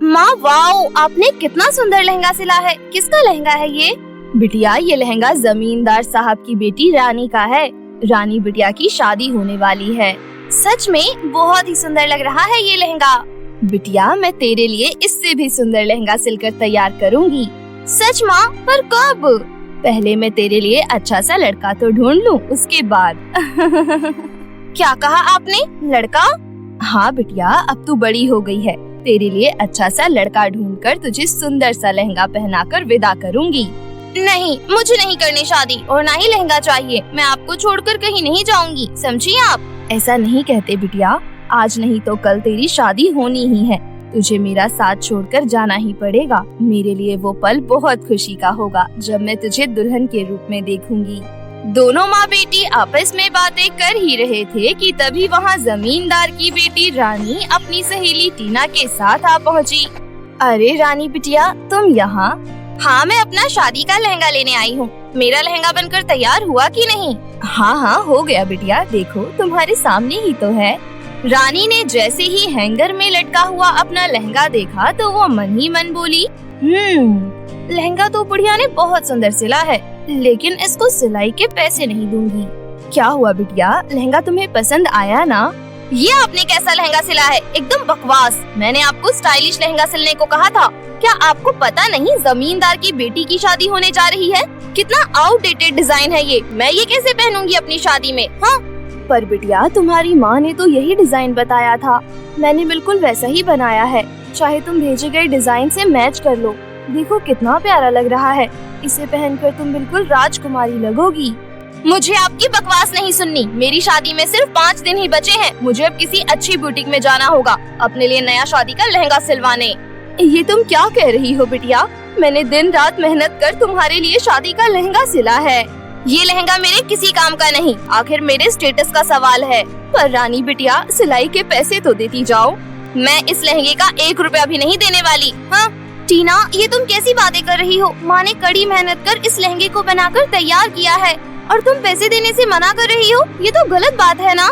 माँ वाओ, आपने कितना सुंदर लहंगा सिला है। किसका लहंगा है ये? बिटिया, ये लहंगा जमींदार साहब की बेटी रानी का है। रानी बिटिया की शादी होने वाली है। सच में बहुत ही सुंदर लग रहा है ये लहंगा। बिटिया, मैं तेरे लिए इससे भी सुंदर लहंगा सिलकर तैयार करूंगी। सच माँ, पर कब? पहले मैं तेरे लिए अच्छा सा लड़का तो ढूंढ लूं, उसके बाद। क्या कहा आपने? लड़का? हाँ बिटिया, अब तू बड़ी हो गई है। तेरे लिए अच्छा सा लड़का ढूंढकर तुझे सुंदर सा लहंगा पहनाकर विदा करूंगी। नहीं, मुझे नहीं करनी शादी और ना ही लहंगा चाहिए। मैं आपको छोड़कर कहीं नहीं जाऊंगी, समझी आप? ऐसा नहीं कहते बिटिया, आज नहीं तो कल तेरी शादी होनी ही है। तुझे मेरा साथ छोड़कर जाना ही पड़ेगा। मेरे लिए वो पल बहुत खुशी का होगा जब मैं तुझे दुल्हन के रूप में देखूंगी। दोनों माँ बेटी आपस में बातें कर ही रहे थे कि तभी वहाँ जमींदार की बेटी रानी अपनी सहेली टीना के साथ आ पहुँची। अरे रानी बिटिया, तुम यहाँ? हाँ, मैं अपना शादी का लहंगा लेने आई हूँ। मेरा लहंगा बनकर तैयार हुआ कि नहीं? हाँ, हो गया बिटिया, देखो तुम्हारे सामने ही तो है। रानी ने जैसे ही हैंगर में लटका हुआ अपना लहंगा देखा तो वो मन ही मन बोली, लहंगा तो बुढ़िया ने बहुत सुंदर सिला है, लेकिन इसको सिलाई के पैसे नहीं दूंगी। क्या हुआ बिटिया, लहंगा तुम्हें पसंद आया ना? ये आपने कैसा लहंगा सिला है, एकदम बकवास। मैंने आपको स्टाइलिश लहंगा सिलने को कहा था। क्या आपको पता नहीं जमींदार की बेटी की शादी होने जा रही है? कितना आउटडेटेड डिजाइन है ये। मैं ये कैसे पहनूंगी अपनी शादी में? हाँ, पर बिटिया, तुम्हारी माँ ने तो यही डिजाइन बताया था। मैंने बिल्कुल वैसा ही बनाया है। चाहे तुम भेजे गए डिजाइन से मैच कर लो। देखो कितना प्यारा लग रहा है। इसे पहनकर तुम बिल्कुल राजकुमारी लगोगी। मुझे आपकी बकवास नहीं सुननी। मेरी शादी में सिर्फ 5 दिन ही बचे हैं। मुझे अब किसी अच्छी बुटीक में जाना होगा अपने लिए नया शादी का लहंगा सिलवाने। ये तुम क्या कह रही हो बिटिया? मैंने दिन रात मेहनत कर तुम्हारे लिए शादी का लहंगा सिला है। ये लहंगा मेरे किसी काम का नहीं, आखिर मेरे स्टेटस का सवाल है। पर रानी बिटिया, सिलाई के पैसे तो देती जाओ। मैं इस लहंगे का 1 रुपया भी नहीं देने वाली। हाँ टीना, ये तुम कैसी बातें कर रही हो? माँ ने कड़ी मेहनत कर इस लहंगे को बनाकर तैयार किया है और तुम पैसे देने से मना कर रही हो। ये तो गलत बात है ना।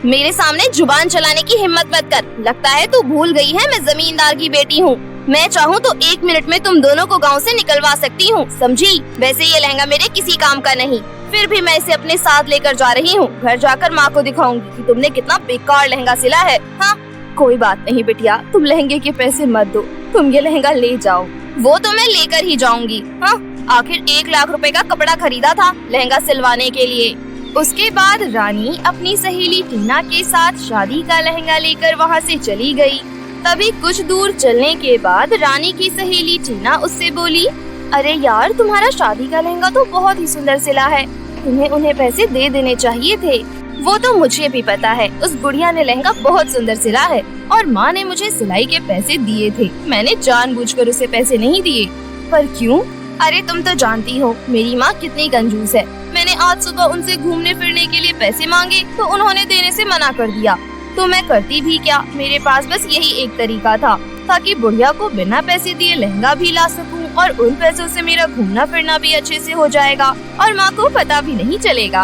मेरे सामने जुबान चलाने की हिम्मत मत कर। लगता है तू भूल गई है मैं जमींदार की बेटी हूँ। मैं चाहूँ तो 1 मिनट में तुम दोनों को गांव से निकलवा सकती हूँ, समझी? वैसे ये लहंगा मेरे किसी काम का नहीं, फिर भी मैं इसे अपने साथ लेकर जा रही हूँ। घर जाकर माँ को दिखाऊंगी कि तुमने कितना बेकार लहंगा सिला है। हाँ, कोई बात नहीं बिटिया, तुम लहंगे के पैसे मत दो, तुम ये लहंगा ले जाओ। वो तो मैं लेकर ही जाऊंगी। हाँ, आखिर 1 लाख रुपए का कपड़ा खरीदा था लहंगा सिलवाने के लिए। उसके बाद रानी अपनी सहेली टीना के साथ शादी का लहंगा लेकर वहाँ से चली गई। तभी कुछ दूर चलने के बाद रानी की सहेली टीना उससे बोली, अरे यार, तुम्हारा शादी का लहंगा तो बहुत ही सुंदर सिला है। तुम्हें उन्हें पैसे दे देने चाहिए थे। वो तो मुझे भी पता है, उस बुढ़िया ने लहंगा बहुत सुंदर सिला है और माँ ने मुझे सिलाई के पैसे दिए थे। मैंने जानबूझकर उसे पैसे नहीं दिए। पर क्यों? अरे तुम तो जानती हो मेरी माँ कितनी कंजूस है। मैंने आज सुबह उनसे घूमने फिरने के लिए पैसे मांगे तो उन्होंने देने से मना कर दिया। तो मैं करती भी क्या, मेरे पास बस यही एक तरीका था ताकि बुढ़िया को बिना पैसे दिए लहंगा भी ला सकूं और उन पैसों से मेरा घूमना फिरना भी अच्छे से हो जाएगा और माँ को पता भी नहीं चलेगा।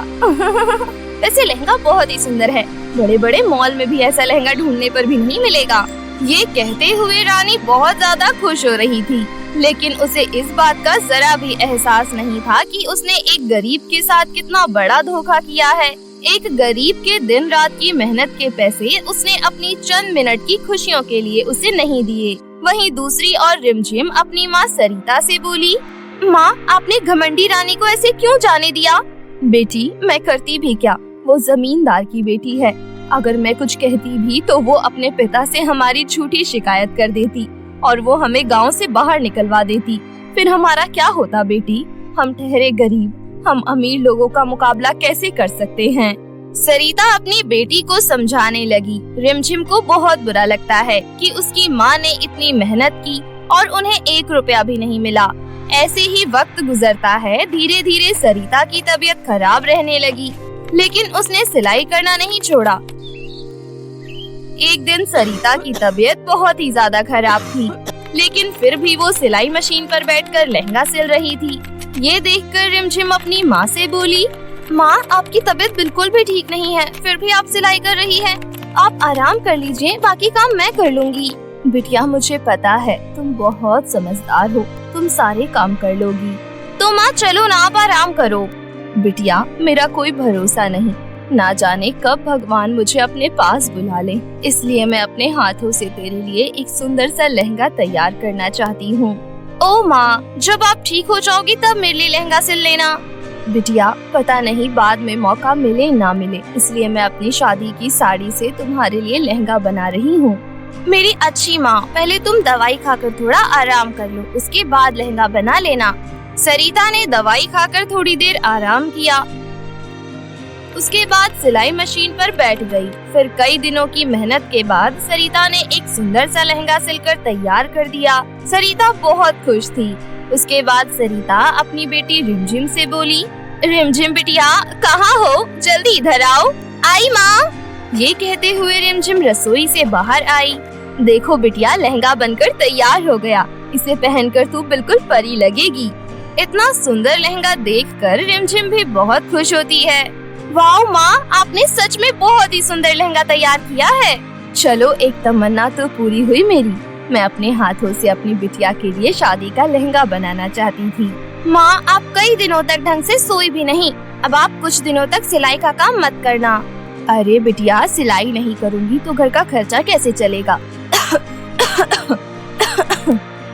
वैसे लहंगा बहुत ही सुंदर है, बड़े बड़े मॉल में भी ऐसा लहंगा ढूंढने पर भी नहीं मिलेगा। ये कहते हुए रानी बहुत ज्यादा खुश हो रही थी, लेकिन उसे इस बात का जरा भी एहसास नहीं था कि उसने एक गरीब के साथ कितना बड़ा धोखा किया है। एक गरीब के दिन रात की मेहनत के पैसे उसने अपनी चंद मिनट की खुशियों के लिए उसे नहीं दिए। वहीं दूसरी ओर रिमझिम अपनी माँ सरिता से बोली, माँ, आपने घमंडी रानी को ऐसे क्यों जाने दिया? बेटी, मैं करती भी क्या, वो जमींदार की बेटी है। अगर मैं कुछ कहती भी तो वो अपने पिता से हमारी झूठी शिकायत कर देती और वो हमें गांव से बाहर निकलवा देती। फिर हमारा क्या होता बेटी? हम ठहरे गरीब, हम अमीर लोगों का मुकाबला कैसे कर सकते हैं? सरिता अपनी बेटी को समझाने लगी। रिमझिम को बहुत बुरा लगता है कि उसकी माँ ने इतनी मेहनत की और उन्हें 1 रुपया भी नहीं मिला। ऐसे ही वक्त गुजरता है। धीरे धीरे सरिता की तबीयत खराब रहने लगी, लेकिन उसने सिलाई करना नहीं छोड़ा। एक दिन सरिता की तबीयत बहुत ही ज्यादा खराब थी, लेकिन फिर भी वो सिलाई मशीन पर बैठकर लहंगा सिल रही थी। ये देखकर रिमझिम अपनी माँ से बोली, माँ, आपकी तबीयत बिल्कुल भी ठीक नहीं है, फिर भी आप सिलाई कर रही हैं। आप आराम कर लीजिए, बाकी काम मैं कर लूंगी। बिटिया, मुझे पता है तुम बहुत समझदार हो, तुम सारे काम कर लोगी। तो माँ चलो ना, आप आराम करो। बिटिया, मेरा कोई भरोसा नहीं, ना जाने कब भगवान मुझे अपने पास बुला ले, इसलिए मैं अपने हाथों से तेरे लिए एक सुंदर सा लहंगा तैयार करना चाहती हूँ। ओ माँ, जब आप ठीक हो जाओगी तब मेरे लिए लहंगा सिल लेना। बिटिया, पता नहीं बाद में मौका मिले ना मिले, इसलिए मैं अपनी शादी की साड़ी से तुम्हारे लिए लहंगा बना रही हूँ। मेरी अच्छी माँ, पहले तुम दवाई खाकर थोड़ा आराम कर लो, उसके बाद लहंगा बना लेना। सरिता ने दवाई खाकर थोड़ी देर आराम किया। उसके बाद सिलाई मशीन पर बैठ गई। फिर कई दिनों की मेहनत के बाद सरिता ने एक सुंदर सा लहंगा सिलकर तैयार कर दिया। सरिता बहुत खुश थी। उसके बाद सरिता अपनी बेटी रिमझिम से बोली, रिमझिम बिटिया, कहाँ हो? जल्दी इधर आओ। आई माँ। ये कहते हुए रिमझिम रसोई से बाहर आई। देखो बिटिया, लहंगा बनकर तैयार हो गया, इसे पहनकर तू बिल्कुल परी लगेगी। इतना सुंदर लहंगा देखकर रिमझिम भी बहुत खुश होती है। वाह माँ, आपने सच में बहुत ही सुंदर लहंगा तैयार किया है। चलो, एक तमन्ना तो पूरी हुई मेरी। मैं अपने हाथों से अपनी बिटिया के लिए शादी का लहंगा बनाना चाहती थी। माँ, आप कई दिनों तक ढंग से सोई भी नहीं। अब आप कुछ दिनों तक सिलाई का काम मत करना। अरे बिटिया, सिलाई नहीं करूँगी तो घर का खर्चा कैसे चलेगा?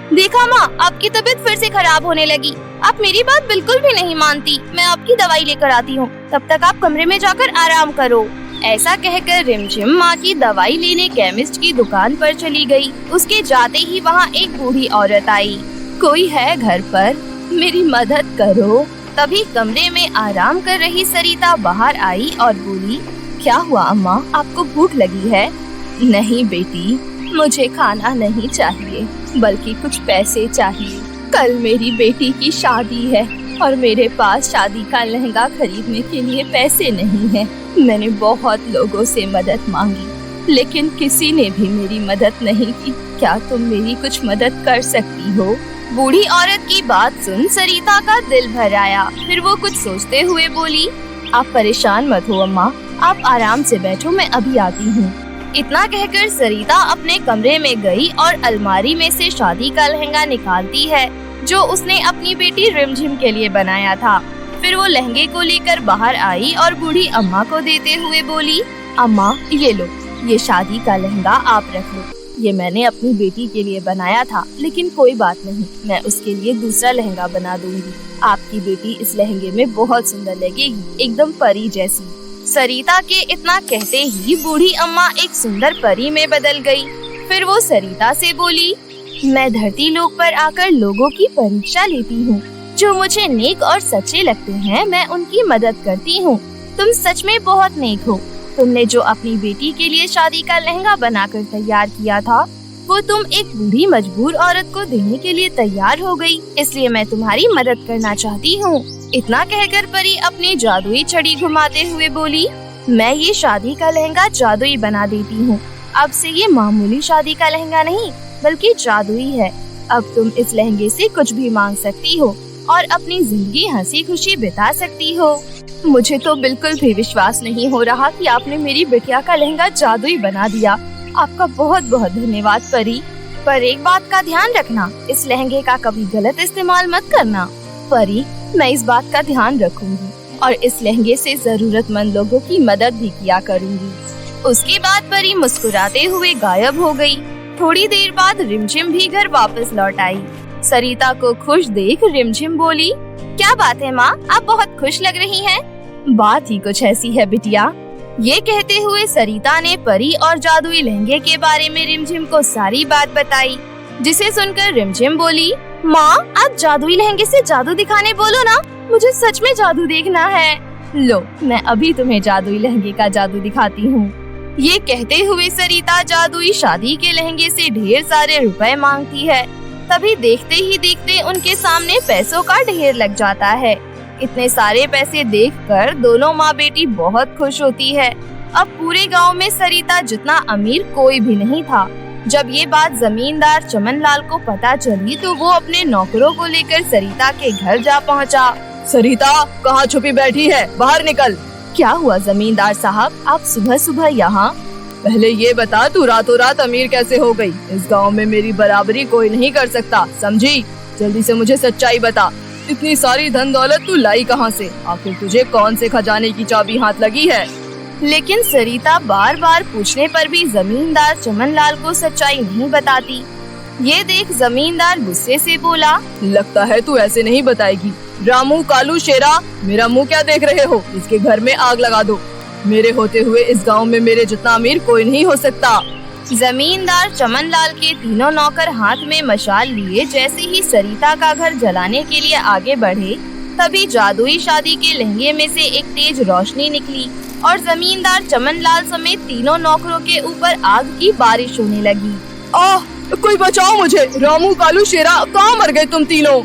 देखा माँ, आपकी तबीयत फिर से खराब होने लगी। आप मेरी बात बिल्कुल भी नहीं मानती। मैं आपकी दवाई लेकर आती हूँ, तब तक आप कमरे में जाकर आराम करो। ऐसा कहकर रिमझिम माँ की दवाई लेने केमिस्ट की दुकान पर चली गई। उसके जाते ही वहाँ एक बूढ़ी औरत आई। कोई है घर पर? मेरी मदद करो। तभी कमरे में आराम कर रही सरिता बाहर आई और बोली, क्या हुआ अम्मा, आपको भूख लगी है? नहीं बेटी, मुझे खाना नहीं चाहिए, बल्कि कुछ पैसे चाहिए। कल मेरी बेटी की शादी है और मेरे पास शादी का लहंगा खरीदने के लिए पैसे नहीं है। मैंने बहुत लोगों से मदद मांगी, लेकिन किसी ने भी मेरी मदद नहीं की। क्या तुम मेरी कुछ मदद कर सकती हो? बूढ़ी औरत की बात सुन सरिता का दिल भर आया। फिर वो कुछ सोचते हुए बोली, आप परेशान मत हो अम्मा, आप आराम से बैठो, मैं अभी आती हूँ। इतना कहकर सरिता अपने कमरे में गई और अलमारी में से शादी का लहंगा निकालती है, जो उसने अपनी बेटी रिमझिम के लिए बनाया था। फिर वो लहंगे को लेकर बाहर आई और बूढ़ी अम्मा को देते हुए बोली, अम्मा ये लो, ये शादी का लहंगा आप रख लो। ये मैंने अपनी बेटी के लिए बनाया था, लेकिन कोई बात नहीं, मैं उसके लिए दूसरा लहंगा बना दूंगी। आपकी बेटी इस लहंगे में बहुत सुंदर लगेगी, एकदम परी जैसी। सरिता के इतना कहते ही बूढ़ी अम्मा एक सुंदर परी में बदल गई। फिर वो सरिता से बोली, मैं धरती लोक पर आकर लोगों की परीक्षा लेती हूँ। जो मुझे नेक और सच्चे लगते हैं, मैं उनकी मदद करती हूँ। तुम सच में बहुत नेक हो। तुमने जो अपनी बेटी के लिए शादी का लहंगा बनाकर तैयार किया था, वो तुम एक बूढ़ी मजबूर औरत को देने के लिए तैयार हो गई, इसलिए मैं तुम्हारी मदद करना चाहती हूँ। इतना कहकर परी अपनी जादुई छड़ी घुमाते हुए बोली, मैं ये शादी का लहंगा जादुई बना देती हूँ। अब से ये मामूली शादी का लहंगा नहीं, बल्कि जादुई है। अब तुम इस लहंगे से कुछ भी मांग सकती हो और अपनी जिंदगी हंसी खुशी बिता सकती हो। मुझे तो बिल्कुल भी विश्वास नहीं हो रहा कि आपने मेरी बिटिया का लहंगा जादुई बना दिया। आपका बहुत बहुत धन्यवाद परी। पर एक बात का ध्यान रखना, इस लहंगे का कभी गलत इस्तेमाल मत करना। परी, मैं इस बात का ध्यान रखूंगी और इस लहंगे से जरूरतमंद लोगों की मदद भी किया करूंगी। उसके बाद परी मुस्कुराते हुए गायब हो गई। थोड़ी देर बाद रिमझिम भी घर वापस लौट आई। सरिता को खुश देख रिमझिम बोली, क्या बात है माँ, आप बहुत खुश लग रही हैं। बात ही कुछ ऐसी है बिटिया। ये कहते हुए सरिता ने परी और जादुई लहंगे के बारे में रिमझिम को सारी बात बताई, जिसे सुनकर रिमझिम बोली, माँ आप जादुई लहंगे से जादू दिखाने बोलो ना, मुझे सच में जादू देखना है। लो, मैं अभी तुम्हें जादुई लहंगे का जादू दिखाती हूँ। ये कहते हुए सरिता जादुई शादी के लहंगे से ढेर सारे रुपए मांगती है। तभी देखते ही देखते उनके सामने पैसों का ढेर लग जाता है। इतने सारे पैसे देखकर दोनों माँ बेटी बहुत खुश होती है। अब पूरे गांव में सरिता जितना अमीर कोई भी नहीं था। जब ये बात जमींदार चमन लाल को पता चली तो वो अपने नौकरों को लेकर सरिता के घर जा पहुंचा। सरिता, कहाँ छुपी बैठी है, बाहर निकल। क्या हुआ जमींदार साहब, आप सुबह सुबह यहाँ? पहले ये बता, तू रातों रात अमीर कैसे हो गई? इस गांव में मेरी बराबरी कोई नहीं कर सकता, समझी? जल्दी से मुझे सच्चाई बता। इतनी सारी धन दौलत तू लाई कहाँ से? आखिर तुझे कौन से खजाने की चाबी हाथ लगी है? लेकिन सरिता बार बार पूछने पर भी जमींदार चमनलाल को सच्चाई नहीं बताती। ये देख जमींदार गुस्से से बोला, लगता है तू ऐसे नहीं बताएगी। रामू, कालू, शेरा, मेरा मुंह क्या देख रहे हो? इसके घर में आग लगा दो। मेरे होते हुए इस गांव में मेरे जितना अमीर कोई नहीं हो सकता। जमींदार चमनलाल के तीनों नौकर हाथ में मशाल लिए जैसे ही सरिता का घर जलाने के लिए आगे बढ़े, तभी जादुई शादी के लहंगे में से एक तेज रोशनी निकली और जमींदार चमनलाल समेत तीनों नौकरों के ऊपर आग की बारिश होने लगी। आह, कोई बचाओ मुझे! रामू, कालू, शेरा, कहाँ मर गए तुम तीनों?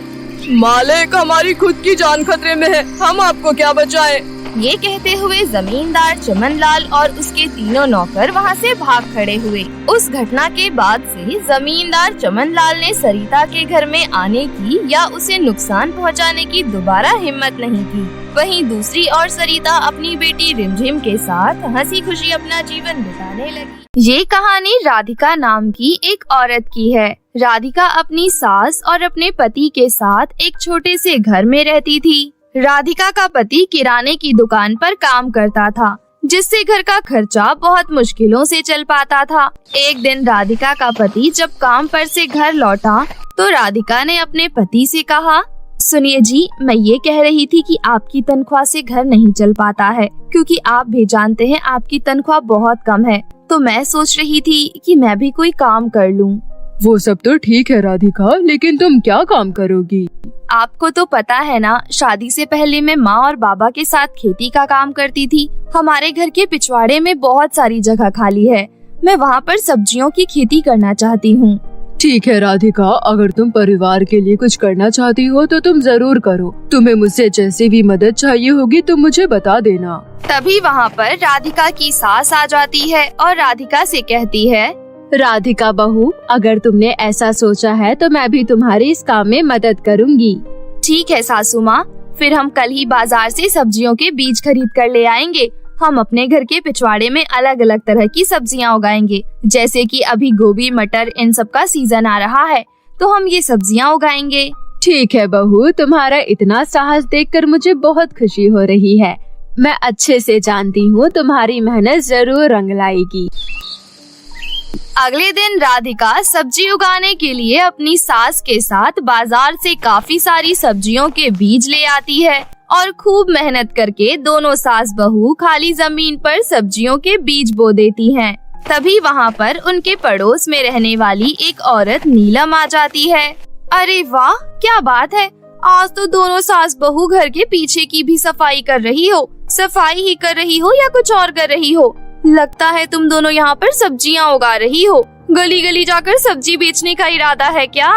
मालिक, हमारी खुद की जान खतरे में है, हम आपको क्या बचाएं? ये कहते हुए जमींदार चमनलाल और उसके तीनों नौकर वहाँ से भाग खड़े हुए। उस घटना के बाद से जमींदार चमनलाल ने सरिता के घर में आने की या उसे नुकसान पहुँचाने की दोबारा हिम्मत नहीं की। वहीं दूसरी ओर सरिता अपनी बेटी रिमझिम के साथ हंसी खुशी अपना जीवन बिताने लगी। ये कहानी राधिका नाम की एक औरत की है। राधिका अपनी सास और अपने पति के साथ एक छोटे से घर में रहती थी। राधिका का पति किराने की दुकान पर काम करता था, जिससे घर का खर्चा बहुत मुश्किलों से चल पाता था। एक दिन राधिका का पति जब काम पर से घर लौटा तो राधिका ने अपने पति से कहा, सुनिए जी, मैं ये कह रही थी कि आपकी तनख्वाह से घर नहीं चल पाता है, क्योंकि आप भी जानते हैं आपकी तनख्वाह बहुत कम है। तो मैं सोच रही थी कि मैं भी कोई काम कर लूं। वो सब तो ठीक है राधिका, लेकिन तुम क्या काम करोगी? आपको तो पता है ना, शादी से पहले मैं माँ और बाबा के साथ खेती का काम करती थी। हमारे घर के पिछवाड़े में बहुत सारी जगह खाली है, मैं वहाँ पर सब्जियों की खेती करना चाहती हूँ। ठीक है राधिका, अगर तुम परिवार के लिए कुछ करना चाहती हो तो तुम जरूर करो। तुम्हें मुझसे जैसी भी मदद चाहिए होगी तुम मुझे बता देना। तभी वहाँ पर राधिका की सास आ जाती है और राधिका से कहती है, राधिका बहू, अगर तुमने ऐसा सोचा है तो मैं भी तुम्हारी इस काम में मदद करूंगी। ठीक है सासू माँ, फिर हम कल ही बाजार से सब्जियों के बीज खरीद कर ले आएंगे। हम अपने घर के पिछवाड़े में अलग अलग तरह की सब्जियाँ उगाएंगे, जैसे कि अभी गोभी, मटर, इन सब का सीजन आ रहा है, तो हम ये सब्जियाँ उगाएंगे। ठीक है बहू, तुम्हारा इतना साहस देखकर मुझे बहुत खुशी हो रही है। मैं अच्छे से जानती हूँ तुम्हारी मेहनत जरूर रंग लाएगी। अगले दिन राधिका सब्जी उगाने के लिए अपनी सास के साथ बाजार से काफी सारी सब्जियों के बीज ले आती है और खूब मेहनत करके दोनों सास बहू खाली जमीन पर सब्जियों के बीज बो देती हैं। तभी वहाँ पर उनके पड़ोस में रहने वाली एक औरत नीलम आ जाती है। अरे वाह, क्या बात है, आज तो दोनों सास बहू घर के पीछे की भी सफाई कर रही हो। सफाई ही कर रही हो या कुछ और कर रही हो? लगता है तुम दोनों यहाँ पर सब्जियाँ उगा रही हो। गली गली जाकर सब्जी बेचने का इरादा है क्या?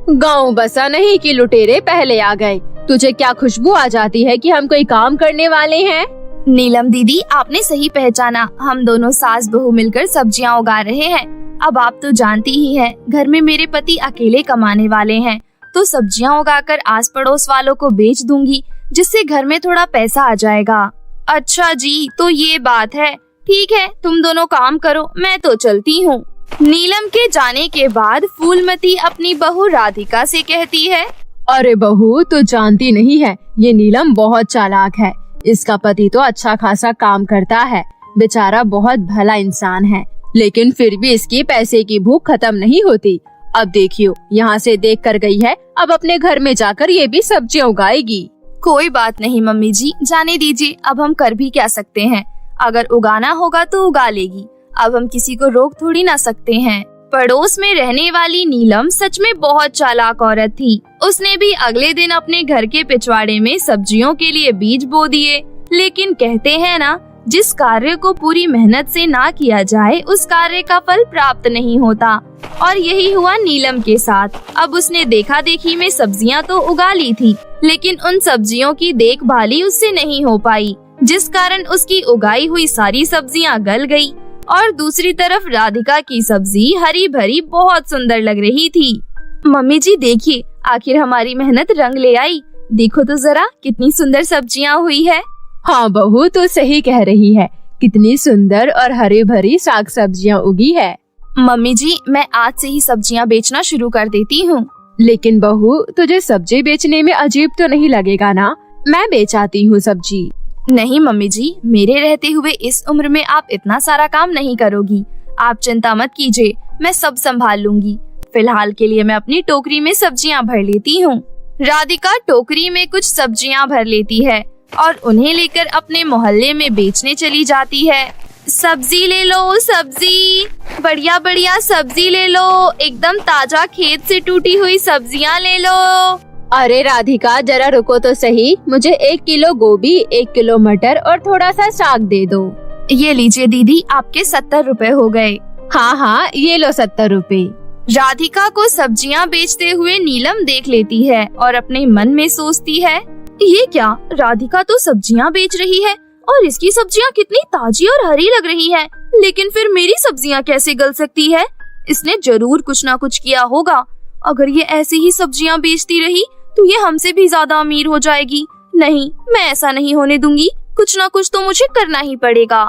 गाँव बसा नहीं कि लुटेरे पहले आ गए। तुझे क्या खुशबू आ जाती है कि हम कोई काम करने वाले हैं? नीलम दीदी, आपने सही पहचाना, हम दोनों सास बहू मिलकर सब्जियाँ उगा रहे हैं। अब आप तो जानती ही हैं, घर में मेरे पति अकेले कमाने वाले हैं, तो सब्जियाँ उगाकर आस पड़ोस वालों को बेच दूंगी, जिससे घर में थोड़ा पैसा आ जाएगा। अच्छा जी, तो ये बात है। ठीक है, तुम दोनों काम करो, मैं तो चलती हूँ। नीलम के जाने के बाद फूलमती अपनी बहू राधिका से कहती है, अरे बहू, तो जानती नहीं है, ये नीलम बहुत चालाक है। इसका पति तो अच्छा खासा काम करता है, बेचारा बहुत भला इंसान है, लेकिन फिर भी इसकी पैसे की भूख खत्म नहीं होती। अब देखियो, यहाँ से देख कर गई है, अब अपने घर में जाकर ये भी सब्जियाँ उगाएगी। कोई बात नहीं मम्मी जी, जाने दीजिए, अब हम कर भी क्या सकते हैं। अगर उगाना होगा तो उगा लेगी, अब हम किसी को रोक थोड़ी ना सकते हैं। पड़ोस में रहने वाली नीलम सच में बहुत चालाक औरत थी। उसने भी अगले दिन अपने घर के पिछवाड़े में सब्जियों के लिए बीज बो दिए। लेकिन कहते हैं ना, जिस कार्य को पूरी मेहनत से ना किया जाए उस कार्य का फल प्राप्त नहीं होता। और यही हुआ नीलम के साथ। अब उसने देखा देखी में सब्जियां तो उगा ली थी, लेकिन उन सब्जियों की देखभाली उससे नहीं हो पाई, जिस कारण उसकी उगाई हुई सारी सब्जियां गल गई। और दूसरी तरफ राधिका की सब्जी हरी भरी बहुत सुंदर लग रही थी। मम्मी जी देखिए, आखिर हमारी मेहनत रंग ले आई। देखो तो जरा कितनी सुंदर सब्जियां हुई है। हाँ बहू, तो सही कह रही है। कितनी सुंदर और हरी भरी साग सब्जियाँ उगी है। मम्मी जी, मैं आज से ही सब्जियाँ बेचना शुरू कर देती हूँ। लेकिन बहू, तुझे सब्जी बेचने में अजीब तो नहीं लगेगा ना? मैं बेच आती हूँ सब्जी। नहीं मम्मी जी, मेरे रहते हुए इस उम्र में आप इतना सारा काम नहीं करोगी। आप चिंता मत कीजिए, मैं सब संभाल लूंगी। फिलहाल के लिए मैं अपनी टोकरी में सब्जियां भर लेती हूँ। राधिका टोकरी में कुछ सब्जियां भर लेती है और उन्हें लेकर अपने मोहल्ले में बेचने चली जाती है। सब्जी ले लो, सब्जी, बढ़िया बढ़िया सब्जी ले लो, एकदम ताजा खेत से टूटी हुई सब्जियां ले लो। अरे राधिका, जरा रुको तो सही, मुझे 1 किलो गोभी, 1 किलो मटर और थोड़ा सा साग दे दो। ये लीजिए दीदी, आपके 70 रुपए हो गए। हाँ हाँ, ये लो 70 रुपए। राधिका को सब्जियां बेचते हुए नीलम देख लेती है और अपने मन में सोचती है, ये क्या, राधिका तो सब्जियां बेच रही है और इसकी सब्जियां कितनी ताजी और हरी लग रही हैं, लेकिन फिर मेरी सब्जियां कैसे गल सकती है? इसने जरूर कुछ ना कुछ किया होगा। अगर ये ऐसी ही सब्जियां बेचती रही तो ये हमसे भी ज्यादा अमीर हो जाएगी। नहीं, मैं ऐसा नहीं होने दूंगी, कुछ ना कुछ तो मुझे करना ही पड़ेगा।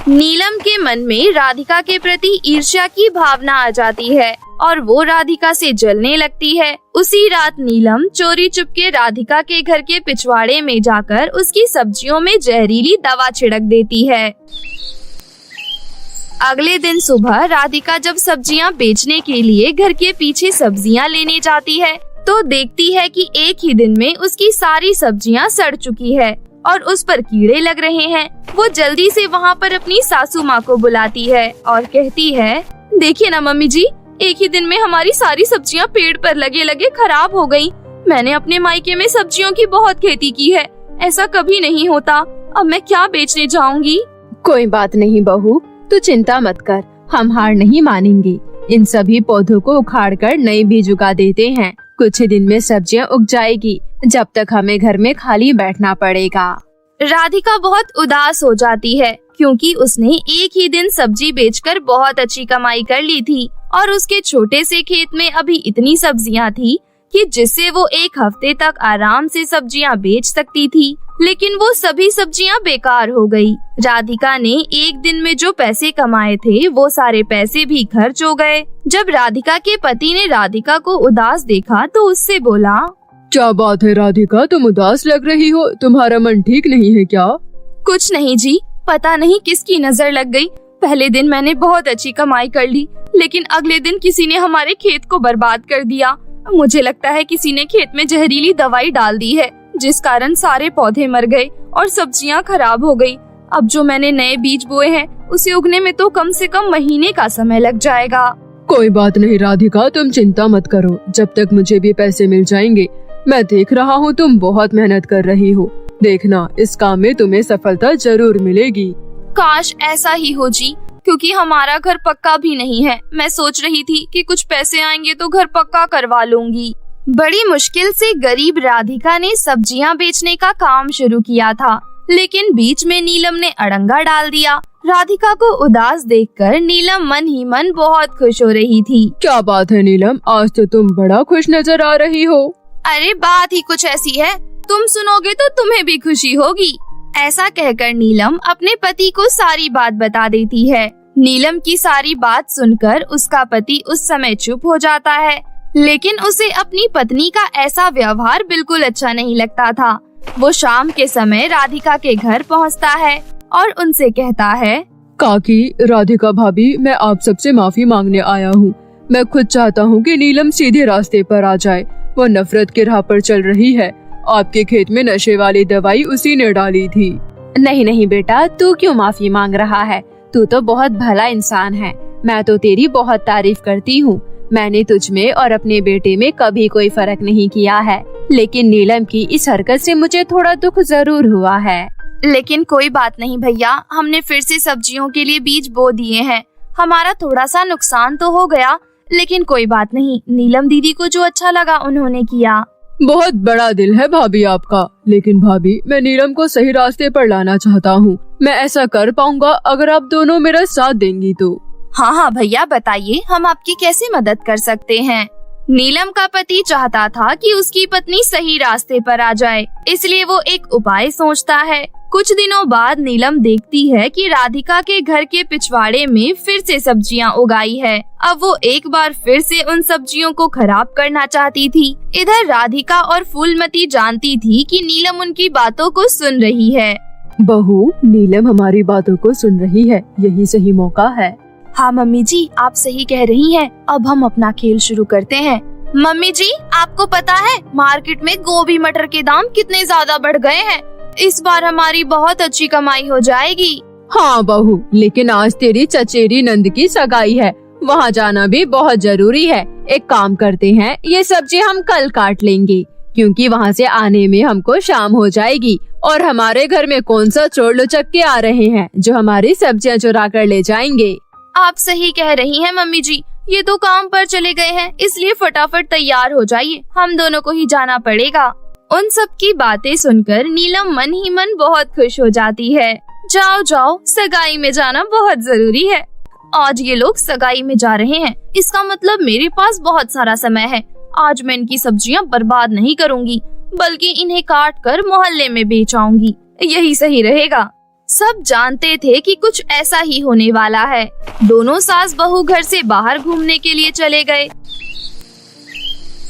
नीलम के मन में राधिका के प्रति ईर्ष्या की भावना आ जाती है और वो राधिका से जलने लगती है। उसी रात नीलम चोरी चुपके राधिका के घर के पिछवाड़े में जाकर उसकी सब्जियों में जहरीली दवा छिड़क देती है। अगले दिन सुबह राधिका जब सब्जियां बेचने के लिए घर के पीछे सब्जियां लेने जाती है तो देखती है कि एक ही दिन में उसकी सारी सब्जियां सड़ चुकी है और उस पर कीड़े लग रहे हैं। वो जल्दी से वहाँ पर अपनी सासू माँ को बुलाती है और कहती है, देखिए ना मम्मी जी, एक ही दिन में हमारी सारी सब्जियाँ पेड़ पर लगे लगे खराब हो गयी। मैंने अपने मायके में सब्जियों की बहुत खेती की है, ऐसा कभी नहीं होता। अब मैं क्या बेचने जाऊंगी? कोई बात नहीं बहू, तू चिंता मत कर, हम हार नहीं मानेंगे। इन सभी पौधों को उखाड़ कर नए बीज उगा देते हैं। कुछ ही दिन में सब्जियां उग जाएगी, जब तक हमें घर में खाली बैठना पड़ेगा। राधिका बहुत उदास हो जाती है क्योंकि उसने एक ही दिन सब्जी बेचकर बहुत अच्छी कमाई कर ली थी और उसके छोटे से खेत में अभी इतनी सब्जियां थी कि जिससे वो एक हफ्ते तक आराम से सब्जियां बेच सकती थी। लेकिन वो सभी सब्जियां बेकार हो गई। राधिका ने एक दिन में जो पैसे कमाए थे वो सारे पैसे भी खर्च हो गए। जब राधिका के पति ने राधिका को उदास देखा तो उससे बोला, क्या बात है राधिका, तुम उदास लग रही हो, तुम्हारा मन ठीक नहीं है क्या? कुछ नहीं जी, पता नहीं किसकी नजर लग गई। पहले दिन मैंने बहुत अच्छी कमाई कर ली, लेकिन अगले दिन किसी ने हमारे खेत को बर्बाद कर दिया। मुझे लगता है किसी ने खेत में जहरीली दवाई डाल दी है, जिस कारण सारे पौधे मर गए और सब्जियां खराब हो गई। अब जो मैंने नए बीज बोए हैं उसे उगने में तो कम से कम महीने का समय लग जाएगा। कोई बात नहीं राधिका, तुम चिंता मत करो, जब तक मुझे भी पैसे मिल जाएंगे। मैं देख रहा हूँ तुम बहुत मेहनत कर रही हो, देखना इस काम में तुम्हें सफलता जरूर मिलेगी। काश ऐसा ही हो जी, क्योंकि हमारा घर पक्का भी नहीं है। मैं सोच रही थी कि कुछ पैसे आएंगे तो घर पक्का करवा लूंगी। बड़ी मुश्किल से गरीब राधिका ने सब्जियां बेचने का काम शुरू किया था, लेकिन बीच में नीलम ने अड़ंगा डाल दिया। राधिका को उदास देखकर नीलम मन ही मन बहुत खुश हो रही थी। क्या बात है नीलम, आज तो तुम बड़ा खुश नजर आ रही हो। अरे बात ही कुछ ऐसी है, तुम सुनोगे तो तुम्हें भी खुशी होगी। ऐसा कहकर नीलम अपने पति को सारी बात बता देती है। नीलम की सारी बात सुनकर उसका पति उस समय चुप हो जाता है, लेकिन उसे अपनी पत्नी का ऐसा व्यवहार बिल्कुल अच्छा नहीं लगता था। वो शाम के समय राधिका के घर पहुंचता है और उनसे कहता है, काकी, राधिका भाभी, मैं आप सबसे माफी मांगने आया हूँ। मैं खुद चाहता हूँ कि नीलम सीधे रास्ते पर आ जाए। वो नफरत के राह पर चल रही है। आपके खेत में नशे वाली दवाई उसी ने डाली थी। नहीं नहीं बेटा, तू क्यों माफी मांग रहा है? तू तो बहुत भला इंसान है। मैं तो तेरी बहुत तारीफ करती हूँ। मैंने तुझ में और अपने बेटे में कभी कोई फर्क नहीं किया है, लेकिन नीलम की इस हरकत से मुझे थोड़ा दुख जरूर हुआ है। लेकिन कोई बात नहीं भैया, हमने फिर से सब्जियों के लिए बीज बो दिए हैं। हमारा थोड़ा सा नुकसान तो हो गया, लेकिन कोई बात नहीं। नीलम दीदी को जो अच्छा लगा उन्होंने किया। बहुत बड़ा दिल है भाभी आपका, लेकिन भाभी, मैं नीलम को सही रास्ते पर लाना चाहता हूँ। मैं ऐसा कर पाऊंगा अगर आप दोनों मेरा साथ देंगी तो। हाँ हाँ भैया, बताइए हम आपकी कैसे मदद कर सकते हैं। नीलम का पति चाहता था कि उसकी पत्नी सही रास्ते पर आ जाए, इसलिए वो एक उपाय सोचता है। कुछ दिनों बाद नीलम देखती है कि राधिका के घर के पिछवाड़े में फिर से सब्जियां उगाई है। अब वो एक बार फिर से उन सब्जियों को खराब करना चाहती थी। इधर राधिका और फूलमती जानती थी कि नीलम उनकी बातों को सुन रही है। बहू, नीलम हमारी बातों को सुन रही है, यही सही मौका है। हाँ मम्मी जी, आप सही कह रही हैं। अब हम अपना खेल शुरू करते हैं। मम्मी जी, आपको पता है मार्केट में गोभी मटर के दाम कितने ज्यादा बढ़ गए हैं। इस बार हमारी बहुत अच्छी कमाई हो जाएगी। हाँ बहू, लेकिन आज तेरी चचेरी नंद की सगाई है, वहाँ जाना भी बहुत जरूरी है। एक काम करते हैं, ये सब्जी हम कल काट लेंगे, क्योंकि वहाँ से आने में हमको शाम हो जाएगी। और हमारे घर में कौन सा चोर लुचक्के आ रहे हैं जो हमारी सब्जियाँ चुरा कर ले जाएंगे। आप सही कह रही हैं मम्मी जी, ये तो काम पर चले गए हैं, इसलिए फटाफट तैयार हो जाइए, हम दोनों को ही जाना पड़ेगा। उन सब की बातें सुनकर नीलम मन ही मन बहुत खुश हो जाती है। जाओ जाओ, सगाई में जाना बहुत जरूरी है। आज ये लोग सगाई में जा रहे हैं, इसका मतलब मेरे पास बहुत सारा समय है। आज मैं इनकी सब्जियां बर्बाद नहीं करूंगी, बल्कि इन्हें काट कर मोहल्ले में बेच आऊंगी, यही सही रहेगा। सब जानते थे कि कुछ ऐसा ही होने वाला है। दोनों सास बहू घर से बाहर घूमने के लिए चले गए।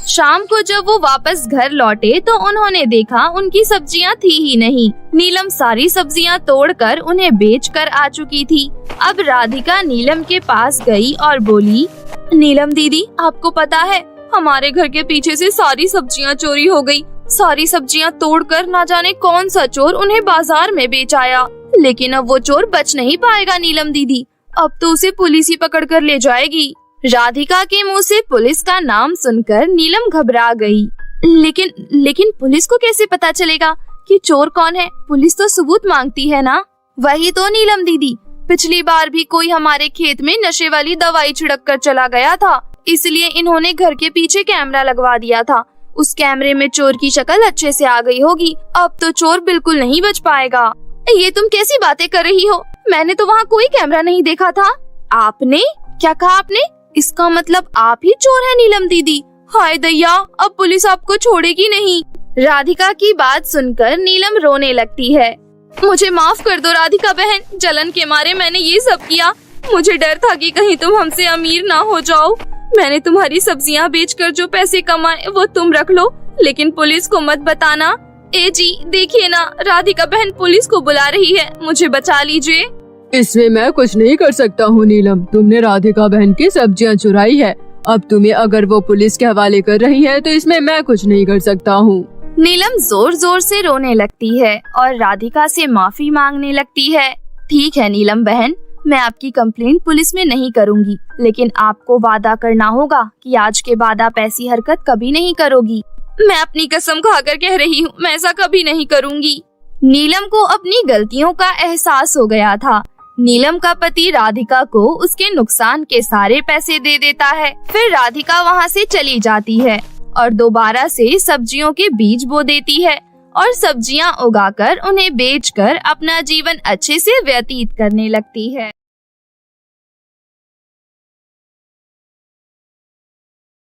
शाम को जब वो वापस घर लौटे तो उन्होंने देखा उनकी सब्जियां थी ही नहीं। नीलम सारी सब्जियां तोड़कर उन्हें बेचकर आ चुकी थी। अब राधिका नीलम के पास गई और बोली, नीलम दीदी, आपको पता है हमारे घर के पीछे से सारी सब्जियां चोरी हो गई। सारी सब्जियां तोड़कर ना जाने कौन सा चोर उन्हें बाजार में बेच आया। लेकिन अब वो चोर बच नहीं पाएगा नीलम दीदी, अब तो उसे पुलिस ही पकड़ कर ले जाएगी। राधिका के मुंह से पुलिस का नाम सुनकर नीलम घबरा गई। लेकिन पुलिस को कैसे पता चलेगा कि चोर कौन है? पुलिस तो सबूत मांगती है ना। वही तो नीलम दीदी, पिछली बार भी कोई हमारे खेत में नशे वाली दवाई छिड़क कर चला गया था, इसलिए इन्होंने घर के पीछे कैमरा लगवा दिया था। उस कैमरे में चोर की शक्ल अच्छे से आ गई होगी। अब तो चोर बिल्कुल नहीं बच पाएगा। ये तुम कैसी बातें कर रही हो? मैंने तो वहाँ कोई कैमरा नहीं देखा था। आपने क्या कहा? आपने? इसका मतलब आप ही चोर है नीलम दीदी। हाय दैया, अब पुलिस आपको छोड़ेगी नहीं। राधिका की बात सुनकर नीलम रोने लगती है। मुझे माफ कर दो राधिका बहन, जलन के मारे मैंने ये सब किया। मुझे डर था कि कहीं तुम हमसे अमीर ना हो जाओ। मैंने तुम्हारी सब्जियां बेचकर जो पैसे कमाए वो तुम रख लो, लेकिन पुलिस को मत बताना। ए जी, देखिए ना, राधिका बहन पुलिस को बुला रही है, मुझे बचा लीजिए। इसमें मैं कुछ नहीं कर सकता हूँ नीलम, तुमने राधिका बहन की सब्जियाँ चुराई है। अब तुम्हें अगर वो पुलिस के हवाले कर रही है तो इसमें मैं कुछ नहीं कर सकता हूँ। नीलम जोर जोर से रोने लगती है और राधिका से माफी मांगने लगती है। ठीक है नीलम बहन, मैं आपकी कंप्लेंट पुलिस में नहीं करूँगी, लेकिन आपको वादा करना होगा कि आज के बाद आप ऐसी हरकत कभी नहीं करोगी। मैं अपनी कसम खाकर कह रही हूँ, मैं ऐसा कभी नहीं करूँगी। नीलम को अपनी गलतियों का एहसास हो गया था। नीलम का पति राधिका को उसके नुकसान के सारे पैसे दे देता है। फिर राधिका वहाँ से चली जाती है और दोबारा से सब्जियों के बीज बो देती है और सब्जियां उगाकर उन्हें बेचकर अपना जीवन अच्छे से व्यतीत करने लगती है।